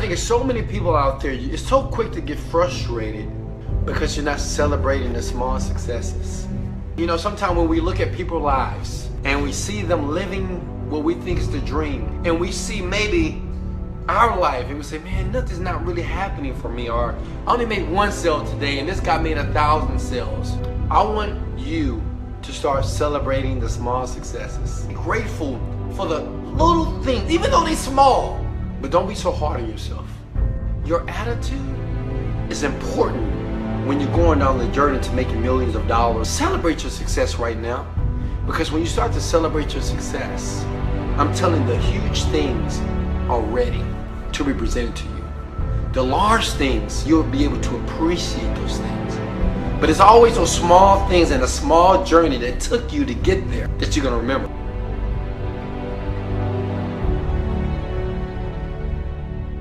think there's so many people out there, it's so quick to get frustrated because you're not celebrating the small successes. You know, sometimes when we look at people's lives and we see them living what we think is the dream, and we see maybe our life and we say, man, nothing's not really happening for me, or I only made 1 sale today and this guy made 1,000 sales. I want you to start celebrating the small successes. Be grateful for the little things, even though they're small, but don't be so hard on yourself. Your attitude is important when you're going down the journey to making millions of dollars. Celebrate your success right now, because when you start to celebrate your success, I'm telling you, the huge things are ready to be presented to you. The large things, you'll be able to appreciate those things. But it's always those small things and a small journey that took you to get there that you're gonna remember.